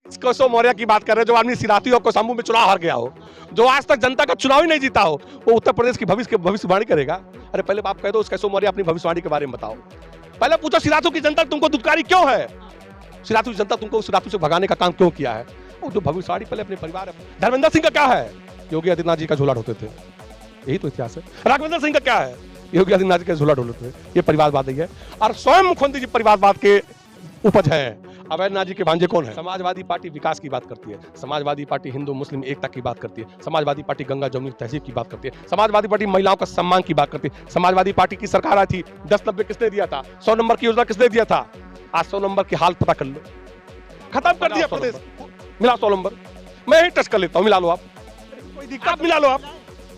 कैसो मौर्य की बात कर रहे हैं, जो आदमी सिराती हो, कोसांबू में चुनाव हार गया हो, जो आज तक जनता का चुनाव ही नहीं जीता हो, वो उत्तर प्रदेश की भविष्यवाणी करेगा। अरे पहले आप कह दो उस कैसो मौर्य अपनी भविष्यवाणी के बारे में बताओ। पहले पूछो सिरातू की जनता तुमको दुत्कारी क्यों है, सिरातू की जनता तुमको सिरातू से भगाने का काम क्यों किया है। वो जो भविष्यवाणी पहले अपने परिवार। धर्मेंद्र सिंह का क्या है, योगी आदित्यनाथ जी का झोला ढोते थे, यही तो इतिहास है। राघवेंद्र सिंह का क्या है, योगी आदित्यनाथ जी का झोला ढोते थे, ये परिवारवाद ही है। और स्वयं मुख्यमंत्री जी परिवारवाद के उपज है। अवैधनाथ जी के भांजे कौन है। समाजवादी पार्टी विकास की बात करती है, समाजवादी पार्टी हिंदू मुस्लिम एकता की बात करती है, समाजवादी पार्टी गंगा जमुनी तहजीब की बात करती है, समाजवादी पार्टी महिलाओं का सम्मान की बात करती है। समाजवादी पार्टी की सरकार आई थी, 10-90 किसने दिया था, 100 नंबर की योजना किसने दिया था। आज 100 नंबर की हाल पता कर लो, खत्म कर दिया प्रदेश। मिला 100 नंबर, मैं ही टच कर लेता हूँ, मिला लो आप, कोई दिक्कत, मिला लो आप,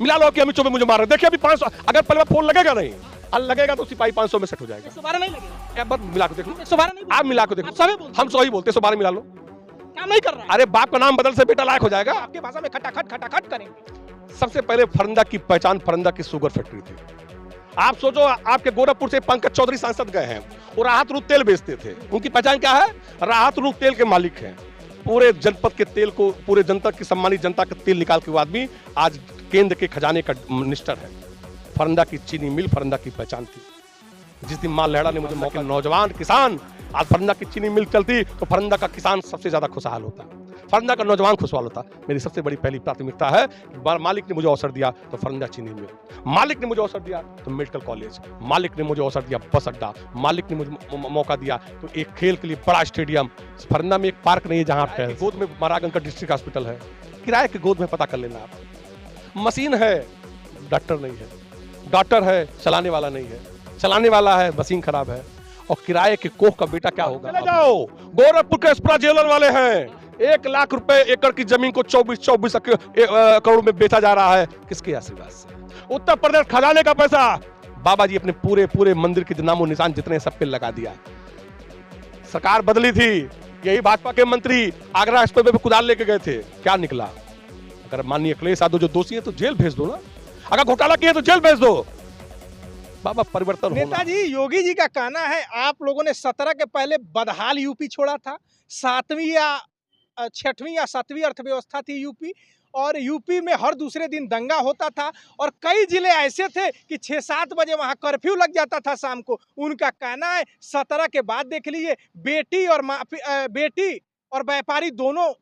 मिला लो कि अमित चौबे मुझे मार रहे। देखिए अभी 500, अगर पहले फोन लगेगा नहीं, लगेगा तो सिपाही 500 में सेट हो जाएगा। 112 नहीं लगेगा, बस मिला के देखो, 112 नहीं, आप मिला के देखो, हम सही बोलते 112 मिला लो, काम नहीं कर रहा है। अरे बाप का नाम बदल से बेटा लायक हो जाएगा। आपके भाषा में खटाखट करेंगे। सबसे पहले फरंदा की पहचान फरंदा की शुगर फैक्ट्री थी। आप सोचो, आपके गोरखपुर से पंकज चौधरी सांसद गए हैं, वो राहत रूप तेल बेचते थे, उनकी पहचान क्या है, राहत रूप तेल के मालिक हैं। पूरे जनपद के तेल को, पूरे जनता की सम्मानित जनता का तेल निकाल के वो आदमी आज केंद्र के खजाने का मिनिस्टर है। फरंदा की चीनी मिल फरंदा की पहचान थी। जिस दिन मां लहड़ा ने मुझे मौका, नौजवान किसान, आज फरंदा की चीनी मिल चलती तो फरंदा का किसान सबसे ज्यादा खुशहाल होता, फरंदा का नौजवान खुशहाल होता। मेरी सबसे बड़ी पहली प्राथमिकता है कि मालिक ने मुझे अवसर दिया तो फरंदा चीनी मिल, मालिक ने मुझे अवसर दिया तो मेडिकल कॉलेज, मालिक ने मुझे अवसर दिया बस अड्डा, मालिक ने मुझे मौका दिया तो एक खेल के लिए बड़ा स्टेडियम। फरंदा में एक पार्क नहीं है जहाँ आप गोद में महाराजगंज का डिस्ट्रिक्ट हॉस्पिटल है, किराए के गोद में पता कर लेना आप। मशीन है, डॉक्टर नहीं है, डॉक्टर है, चलाने वाला नहीं है, चलाने वाला है, मशीन खराब है। और किराए के कोख का बेटा क्या होगा। चले जाओ, गोरखपुर के स्प्रा जेलर वाले हैं, 1 लाख रुपए एकड़ की जमीन को 24 करोड़ में बेचा जा रहा है, किसके आशीर्वाद से। उत्तर प्रदेश खजाने का पैसा बाबा जी अपने पूरे मंदिर के नामो निशान जितने सब पे लगा दिया। सरकार बदली थी, यही भाजपा के मंत्री आगरा एक्सप्रेस पे कुदाल लेके गए थे, क्या निकला। अगर माननीय अखिलेश यादव जो दोषी है तो जेल भेज दो ना, अगर घोटाला किया तो जेल भेज दो। बाबा परिवर्तन नेताजी योगी जी का कहना है आप लोगों ने 17 के पहले बदहाल यूपी छोड़ा था, 7वीं या 6वीं या 7वीं अर्थव्यवस्था थी यूपी, और यूपी में हर दूसरे दिन दंगा होता था, और कई जिले ऐसे थे कि 6-7 बजे वहां कर्फ्यू लग जाता था शाम को। उनका कहना है 17 के बाद देख लीजिए, बेटी और व्यापारी दोनों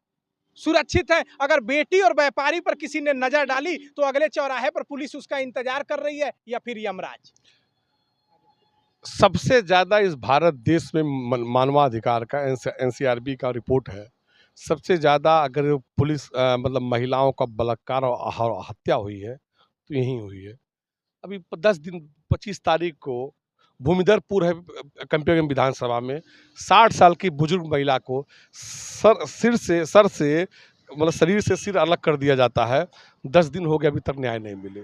सुरक्षित है। अगर बेटी और व्यापारी पर किसी ने नजर डाली तो अगले चौराहे पर पुलिस उसका इंतजार कर रही है या फिर यमराज। सबसे ज्यादा इस भारत देश में मानवाधिकार का एनसीआरबी का रिपोर्ट है, सबसे ज्यादा अगर पुलिस मतलब महिलाओं का बलात्कार और हत्या हुई है तो यही हुई है। अभी 10 दिन 25 तारीख को भूमिधरपुर है कंपेगम विधानसभा में 60 साल की बुजुर्ग महिला को सर से मतलब शरीर से सिर अलग कर दिया जाता है। 10 दिन हो गए अभी तक न्याय नहीं मिले।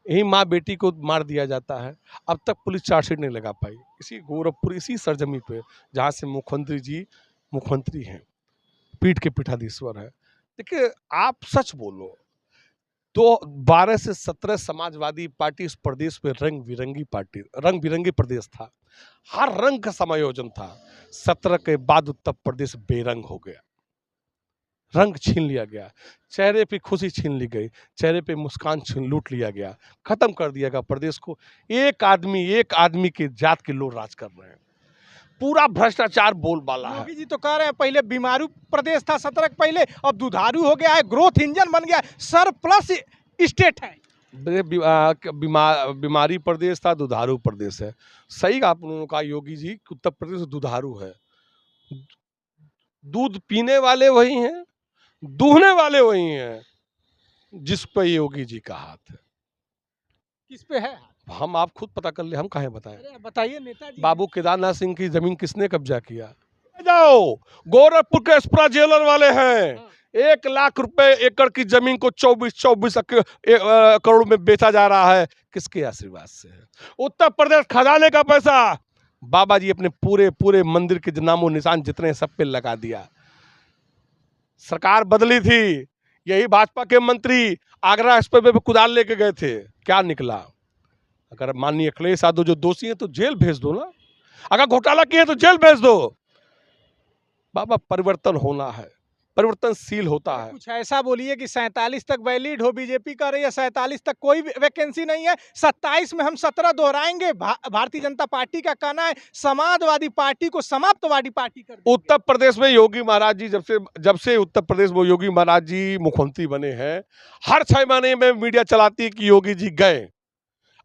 यही माँ बेटी को मार दिया जाता है, अब तक पुलिस चार्जशीट नहीं लगा पाई। इसी गोरखपुर, इसी सरजमी पे जहाँ से मुख्यमंत्री जी मुख्यमंत्री हैं, पीठ के पीठाधीश्वर है। देखिए आप सच बोलो तो 12 से 17 समाजवादी पार्टी इस प्रदेश में रंग बिरंगी प्रदेश था, हर रंग का समायोजन था। 17 के बाद उत्तर प्रदेश बेरंग हो गया, रंग छीन लिया गया, चेहरे पे खुशी छीन ली गई, चेहरे पे मुस्कान लूट लिया गया, खत्म कर दिया गया प्रदेश को। एक आदमी के जात के लोग राज कर रहे हैं, पूरा भ्रष्टाचार बोलबाला है। योगी जी तो कह रहे हैं पहले बीमारू प्रदेश था 17 के पहले, अब दुधारू हो गया है, ग्रोथ इंजन बन गया है, सरप्लस स्टेट है। बीमारी प्रदेश था, दुधारू प्रदेश है। सही आप लोगों का योगी जी, उत्तर प्रदेश दुधारू है। दूध पीने वाले वही हैं, दूहने वाले वही हैं, जिस पे योगी जी का हाथ है। किस पे है? हम आप खुद पता कर ले, हम कहाँ बताएं। बताइए नेताजी। बाबू केदारनाथ सिंह की जमीन किसने कब्जा किया। जाओ, गोरखपुर के स्प्रा जेलर वाले हैं, 1 लाख रुपए एकड़ की जमीन को 24 करोड़ में बेचा जा रहा है, किसके आशीर्वाद से है। उत्तर प्रदेश खजाने का पैसा बाबा जी अपने पूरे मंदिर के नामो निशान जितने सब पे लगा दिया। सरकार बदली थी, यही भाजपा के मंत्री आगरा एक्सप्रेस पे कुदाल लेके गए थे, क्या निकला। अगर माननीय अखिलेश यादव जो दोषी है तो जेल भेज दो ना, अगर घोटाला किए तो जेल भेज दो। बाबा परिवर्तन होना है, परिवर्तनशील होता है। कुछ ऐसा बोलिए कि 47 तक वैलिड हो, बीजेपी कर रही है 47 तक कोई वैकेंसी नहीं है, 27 में हम 17 दोहराएंगे। भारतीय जनता पार्टी का कहना है समाजवादी पार्टी को समाप्तवादी पार्टी कर देंगे। उत्तर प्रदेश में योगी महाराज जी जब से उत्तर प्रदेश में योगी महाराज जी मुख्यमंत्री बने हैं, हर 6 महीने में मीडिया चलाती है कि योगी जी गए,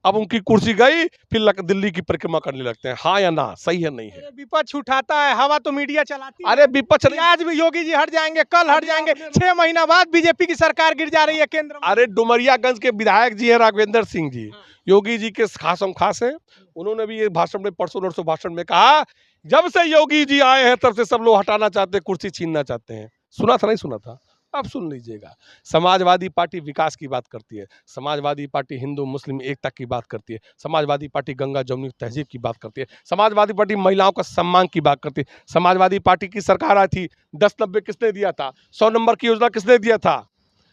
अब उनकी कुर्सी गई, फिर दिल्ली की परिक्रमा करने लगते हैं। हाँ या ना, सही है नहीं है? विपक्ष उठाता है, हवा तो मीडिया चलाती है। अरे विपक्ष कि आज भी योगी जी हट जाएंगे, कल हट जाएंगे, 6 महीना बाद बीजेपी की सरकार गिर जा रही है केंद्र में। अरे डुमरियागंज के विधायक जी हैं राघवेंद्र सिंह जी, योगी जी के खासम खास हैं। उन्होंने भी ये भाषण में परसों नरसों भाषण में कहा, जब से योगी जी आए हैं तब से सब लोग हटाना चाहते हैं, कुर्सी छीनना चाहते हैं। सुना था नहीं सुना था? अब सुन लीजिएगा। समाजवादी पार्टी विकास की बात करती है, समाजवादी पार्टी हिंदू मुस्लिम एकता की बात करती है, समाजवादी पार्टी गंगा जमुनी तहजीब की बात करती है, समाजवादी पार्टी महिलाओं का सम्मान की बात करती है। समाजवादी पार्टी की सरकार आई थी, 10-90 किसने दिया था? 100 नंबर की योजना किसने दिया था?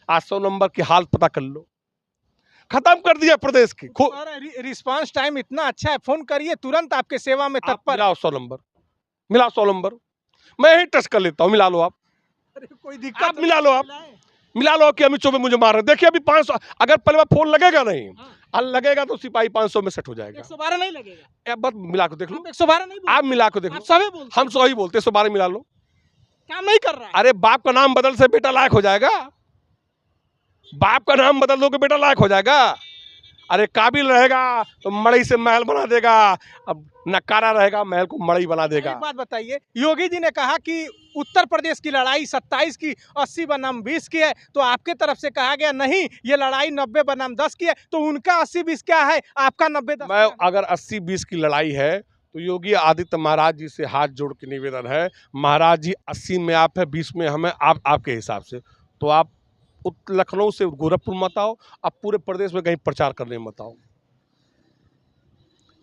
आज 100 नंबर की हाल पता कर लो, खत्म कर दिया प्रदेश की। रिस्पांस टाइम इतना अच्छा है, फोन करिए तुरंत आपके सेवा में तत्पर। मिलाओ 100 नंबर, मिलाओ 100 नंबर, मैं ही टच कर लेता हूँ, मिला लो आप। कोई दिक्कत आप मिला लो, आप मिला लो कि अमित चौबे मुझे मार रहे। देखिए अभी 500, अगर पहले बार फोन लगेगा नहीं, लगेगा तो सिपाही 500 में सेट हो जाएगा। 112 नहीं लगेगा, बस मिला के देख लो। 112 नहीं, आप मिला के देख लो, हम 100 ही बोलते, 112 मिला लो। काम नहीं कर रहा है। अरे बाप का नाम बदल से बेटा लायक हो जाएगा, बाप का नाम बदल दो कि बेटा लायक हो जाएगा। अरे काबिल रहेगा तो मड़ई से महल बना देगा, अब नकारा रहेगा महल को मड़ई बना देगा। एक बात बताइए, योगी जी ने कहा कि उत्तर प्रदेश की लड़ाई 27 की 80 बनाम 20 की है, तो आपके तरफ से कहा गया नहीं ये लड़ाई 90 बनाम 10 की है, तो उनका 80-20 क्या है, आपका 90-10? मैं अगर 80-20 की लड़ाई है तो योगी आदित्य महाराज जी से हाथ जोड़ के निवेदन है, महाराज जी 80 में आप है, 20 में हमें, आप आपके हिसाब से तो आप लखनऊ से गोरखपुर मत आओ, अब पूरे प्रदेश में कहीं प्रचार करने मत आओ।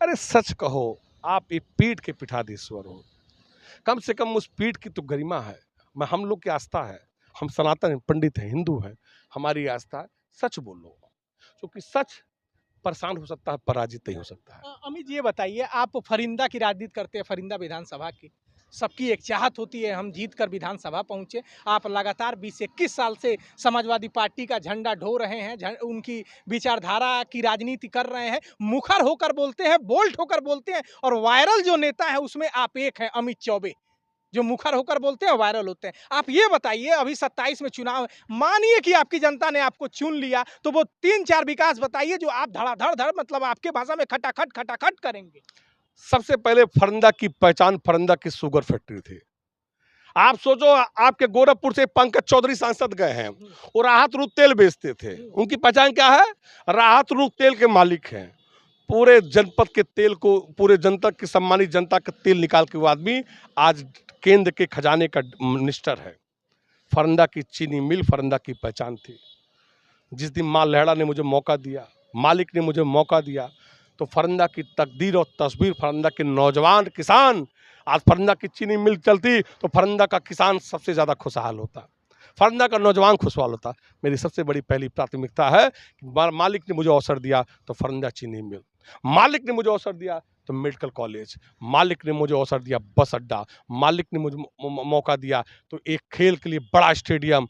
अरे सच कहो, आप एक पीठ के पीठाधीश्वर हो, कम से कम उस पीठ की तो गरिमा है। मैं हम लोग की आस्था है, हम सनातन पंडित हैं, हिंदू हैं, हमारी आस्था है, सच बोलो, क्योंकि सच परेशान हो सकता है, पराजित नहीं हो सकता है। अमित जी ये बताइए, आप फरिंदा की राजनीति करते हैं, फरिंदा विधानसभा की, सबकी एक चाहत होती है हम जीत कर विधानसभा पहुंचे। आप लगातार 20-21 साल से समाजवादी पार्टी का झंडा ढो रहे हैं, उनकी विचारधारा की राजनीति कर रहे हैं, मुखर होकर बोलते हैं, बोल्ट होकर बोलते हैं, और वायरल जो नेता है उसमें आप एक हैं, अमित चौबे, जो मुखर होकर बोलते हैं, वायरल होते हैं। आप ये बताइए, अभी 27 में चुनाव है, मानिए कि आपकी जनता ने आपको चुन लिया, तो वो 3-4 विकास बताइए जो आप धड़ाधड़ मतलब आपके भाषा में खटाखट करेंगे। सबसे पहले फरिंदा की पहचान फरिंदा की शुगर फैक्ट्री थी। आप सोचो, आपके गोरखपुर से पंकज चौधरी सांसद गए हैं, वो राहत रूप तेल बेचते थे, उनकी पहचान क्या है? राहत रूप तेल के मालिक हैं। पूरे जनपद के तेल को, पूरे जनता की सम्मानित जनता का तेल निकाल के वो आदमी आज केंद्र के खजाने का मिनिस्टर है। फरिंदा की चीनी मिल फरिंदा की पहचान थी। जिस दिन माँ लहड़ा ने मुझे मौका दिया, मालिक ने मुझे मौका दिया, तो फरिंदा की तकदीर और तस्वीर, फरिंदा के नौजवान किसान, आज फरिंदा की चीनी मिल चलती तो फरिंदा का किसान सबसे ज़्यादा खुशहाल होता, फरिंदा का नौजवान खुशहाल होता। मेरी सबसे बड़ी पहली प्राथमिकता है कि मालिक ने मुझे अवसर दिया तो फरिंदा चीनी मिल, मालिक ने मुझे अवसर दिया तो मेडिकल कॉलेज, मालिक ने मुझे अवसर दिया बस अड्डा, मालिक ने मुझे मौका दिया तो एक खेल के लिए बड़ा स्टेडियम।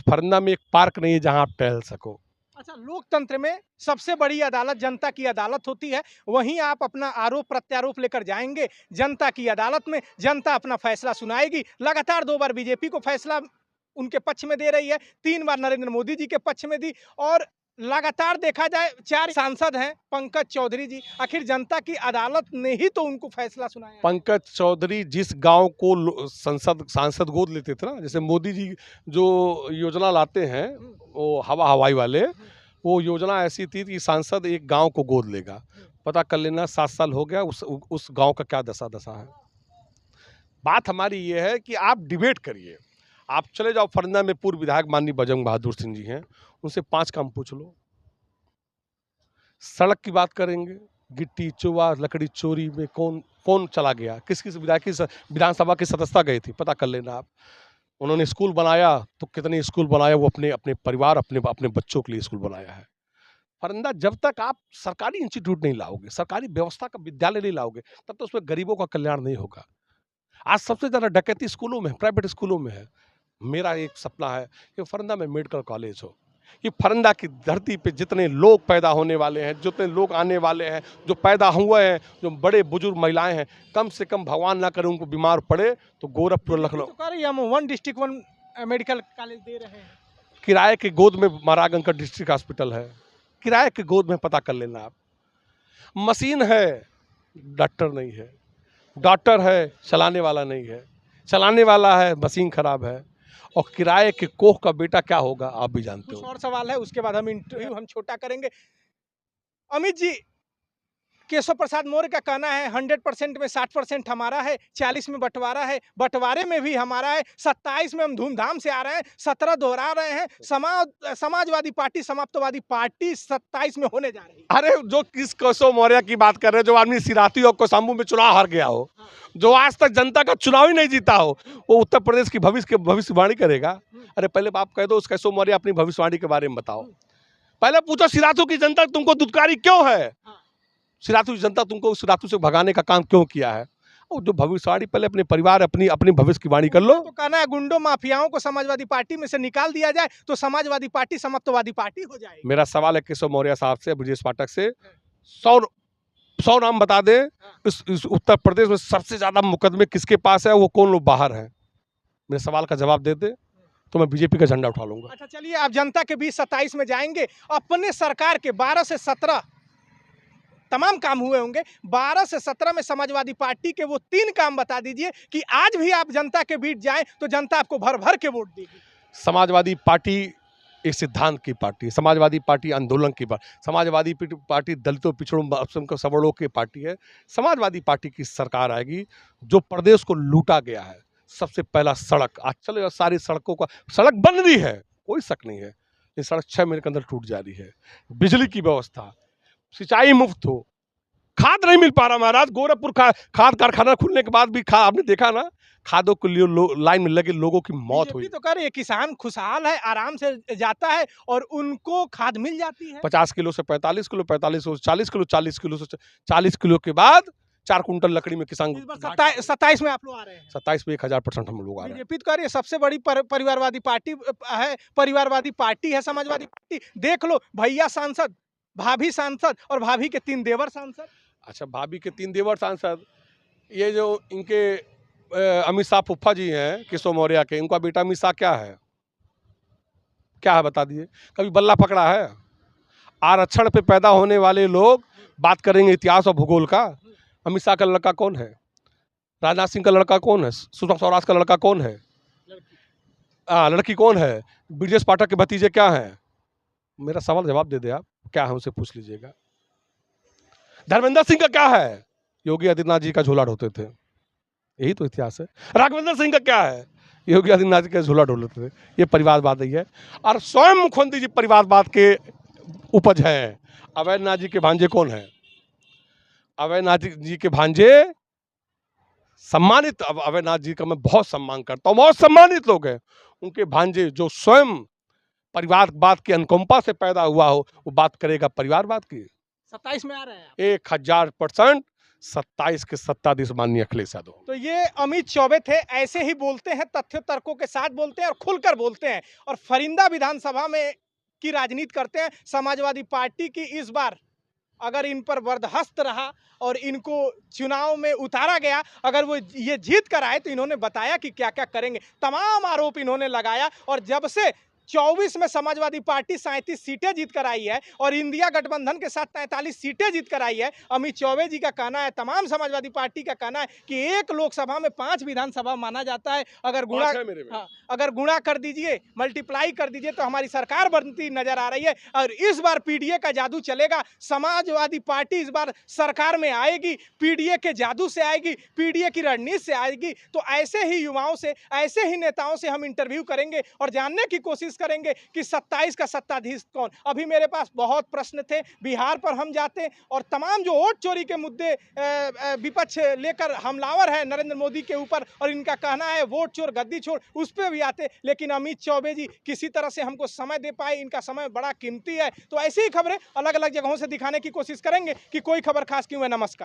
फरिंदा में एक पार्क नहीं है जहां आप टहल सको। अच्छा, लोकतंत्र में सबसे बड़ी अदालत जनता की अदालत होती है, वहीं आप अपना आरोप प्रत्यारोप लेकर जाएंगे जनता की अदालत में, जनता अपना फैसला सुनाएगी। लगातार 2 बार बीजेपी को फैसला उनके पक्ष में दे रही है, 3 बार नरेंद्र मोदी जी के पक्ष में दी, और लगातार देखा जाए 4 सांसद हैं पंकज चौधरी जी, आखिर जनता की अदालत ने ही तो उनको फैसला सुनाया। पंकज चौधरी जिस गांव को सांसद गोद लेते थे ना, जैसे मोदी जी जो योजना लाते हैं वो हवाई वाले, वो योजना ऐसी थी कि सांसद एक गांव को गोद लेगा। पता कर लेना 7 साल हो गया, उस गांव का क्या दशा है। बात हमारी ये है कि आप डिबेट करिए, आप चले जाओ फरिंदा में पूर्व विधायक माननीय बजरंग बहादुर सिंह जी हैं, उनसे 5 काम पूछ लो। सड़क की बात करेंगे, गिट्टी चोवा लकड़ी चोरी में कौन चला गया, किस विधायक की विधानसभा की सदस्यता गई थी, पता कर लेना आप। उन्होंने स्कूल बनाया तो कितने स्कूल बनाए, वो अपने परिवार अपने बच्चों के लिए स्कूल बनाया है। फरिंदा जब तक आप सरकारी इंस्टीट्यूट नहीं लाओगे, सरकारी व्यवस्था का विद्यालय नहीं लाओगे, तब तो उसमें गरीबों का कल्याण नहीं होगा। आज सबसे ज़्यादा डकैती स्कूलों में है, प्राइवेट स्कूलों में है। मेरा एक सपना है कि फरंदा में मेडिकल कॉलेज हो। ये फरंदा की धरती पे जितने लोग पैदा होने वाले हैं, जितने लोग आने वाले हैं, जो पैदा हुए हैं, जो बड़े बुजुर्ग महिलाएं हैं, कम से कम भगवान ना करे उनको बीमार पड़े तो गोरखपुर लखनऊ तो कह रही है हम 1 डिस्ट्रिक्ट 1 मेडिकल कॉलेज दे रहे हैं। किराए के गोद में महाराजगंज का डिस्ट्रिक्ट हॉस्पिटल है, किराए के गोद में पता कर लेना आप। मशीन है, डॉक्टर नहीं है, डॉक्टर है, चलाने वाला नहीं है, चलाने वाला है, मशीन खराब है, और किराए के कोख का बेटा क्या होगा आप भी जानते कुछ हो। और सवाल है, उसके बाद हम इंटरव्यू हम छोटा करेंगे। अमित जी, केशव प्रसाद मौर्य का कहना है 100% में 60% हमारा है, 40 में बंटवारा है, बंटवारे में भी हमारा है, 27 में हम धूमधाम से आ रहे हैं, 17 दोहरा रहे हैं, समाजवादी पार्टी समाप्तवादी पार्टी 27 में होने जा रही है। अरे जो किस केशव मौर्य की बात कर रहे हैं, जो आदमी सिराती और कोसाम्बू में चुनाव हार गया हो, जो आज तक जनता का चुनाव ही नहीं जीता हो, वो उत्तर प्रदेश की भविष्यवाणी करेगा। अरे पहले आप कह दो उस केशव मौर्य अपनी भविष्यवाणी के बारे में बताओ। पहले पूछो सिराथू की जनता तुमको दुत्कारी क्यों है, सिराथू की जनता तुमको सिराथू से भगाने का काम क्यों किया है। और जो भविष्यवाणी पहले अपने परिवार अपनी अपनी भविष्य की वाणी कर लो। तो कहना है गुंडों माफियाओं को समाजवादी पार्टी में से निकाल दिया जाए तो समाजवादी पार्टी समाप्तवादी पार्टी हो जाएगी। मेरा सवाल है केशव मौर्य साहब से, ब्रजेश पाठक से, 100 नाम बता दे इस उत्तर प्रदेश में सबसे ज्यादा मुकदमे किसके पास है, वो कौन लोग बाहर हैं। मेरे सवाल का जवाब दे दे तो मैं बीजेपी का झंडा उठा लूंगा। अच्छा चलिए, आप जनता के बीच 27 में जाएंगे, अपने सरकार के 12 से 17 तमाम काम हुए होंगे, 12 से 17 में समाजवादी पार्टी के वो 3 काम बता दीजिए कि आज भी आप जनता के बीच जाएं तो जनता आपको भर भर के वोट देगी। समाजवादी पार्टी एक सिद्धांत की पार्टी, समाजवादी पार्टी आंदोलन की पार्टी, समाजवादी पार्टी दलितों पिछड़ों सबड़ों की पार्टी है। समाजवादी पार्टी की सरकार आएगी जो प्रदेश को लूटा गया है। सबसे पहला सड़क, आज चलो सारी सड़कों का, सड़क बन रही है, कोई शक नहीं है, ये सड़क 6 महीने के अंदर टूट जा रही है। बिजली की व्यवस्था, सिंचाई मुफ्त हो, खाद नहीं मिल पा रहा महाराज। गोरखपुर खाद कारखाना खुलने के बाद भी आपने देखा ना, खादों के लिए लाइन में लगे लोगों की मौत हुई। तो कह रहे किसान खुशहाल है, आराम से जाता है और उनको खाद मिल जाती है। 50 किलो से 45 किलो, 45 से 40 किलो, 40 किलो से 40 किलो के बाद 4 कुंटल लकड़ी में किसान। 27 में आप लोग आ रहे हैं। 27 में 1000% हम लोग आ रहे हैं। बीजेपी तो कह रही है सबसे बड़ी परिवारवादी पार्टी है, परिवारवादी पार्टी है समाजवादी पार्टी। देख लो, भैया सांसद, भाभी सांसद और भाभी के 3 देवर सांसद। अच्छा, भाभी के 3 देवर सांसद, ये जो इनके अमित शाह फुफ्फा जी हैं केशव मौर्य के, इनका बेटा अमित शाह क्या है, क्या है बता दिए, कभी बल्ला पकड़ा है। आरक्षण पे पैदा होने वाले लोग बात करेंगे इतिहास और भूगोल का। अमित शाह का लड़का कौन है, राजनाथ सिंह का लड़का कौन है, सुषमा स्वराज का लड़का कौन है, लड़की कौन है, ब्रजेश पाठक के भतीजे क्या हैं। मेरा सवाल जवाब दे दे आप, क्या है उनसे पूछ लीजिएगा। धर्मेंद्र सिंह का क्या है, योगी आदित्यनाथ जी का झोला ढोते थे, यही तो इतिहास है। राघवेंद्र सिंह का क्या है, योगी आदित्यनाथ जी का झोला ढोते थे। ये परिवारवाद ही है, और स्वयं मुख्यमंत्री जी परिवारवाद के उपज है। अवैधनाथ जी के भांजे कौन है, अवैधनाथ जी के भांजे सम्मानित, अवैधनाथ जी का मैं बहुत सम्मान करता हूँ, बहुत सम्मानित लोग हैं। उनके भांजे जो स्वयं परिवारवाद के अनुकंपा से पैदा हुआ हो, वो बात करेगा परिवारवाद की। 27 में आ रहे हैं 1000% 27 के सत्ताधीश माननीय अखिलेश यादव। तो ये अमित चौबे थे, ऐसे ही बोलते हैं, तथ्य तर्कों के साथ बोलते हैं और खुलकर बोलते हैं, और फरिंदा विधानसभा में की राजनीति करते हैं। समाजवादी पार्टी की इस बार अगर इन पर बर्दाश्त रहा और इनको चुनाव में उतारा गया, अगर वो ये जीत कर आए तो इन्होंने बताया कि क्या क्या करेंगे। तमाम आरोप इन्होंने लगाया, और जब से 24 में समाजवादी पार्टी 37 सीटें जीत कर आई है और इंडिया गठबंधन के साथ 43 सीटें जीत कर आई है। अमित चौबे जी का कहना है, तमाम समाजवादी पार्टी का कहना है कि एक लोकसभा में 5 विधानसभा माना जाता है। अगर गुणा अगर गुणा कर दीजिए, मल्टीप्लाई कर दीजिए तो हमारी सरकार बनती नजर आ रही है। और इस बार पीडीए का जादू चलेगा, समाजवादी पार्टी इस बार सरकार में आएगी, पीडीए के जादू से आएगी, पीडीए की रणनीति से आएगी। तो ऐसे ही युवाओं से, ऐसे ही नेताओं से हम इंटरव्यू करेंगे और जानने की कोशिश करेंगे कि 27 का सत्ताधीश कौन। अभी मेरे पास बहुत प्रश्न थे, बिहार पर हम जाते और तमाम जो वोट चोरी के मुद्दे विपक्ष लेकर हमलावर है नरेंद्र मोदी के ऊपर, और इनका कहना है वोट चोर गद्दी चोर, उस पर भी आते। लेकिन अमित चौबे जी किसी तरह से हमको समय दे पाए, इनका समय बड़ा कीमती है। तो ऐसी ही खबरें अलग अलग जगहों से दिखाने की कोशिश करेंगे कि कोई खबर खास क्यों है। नमस्कार।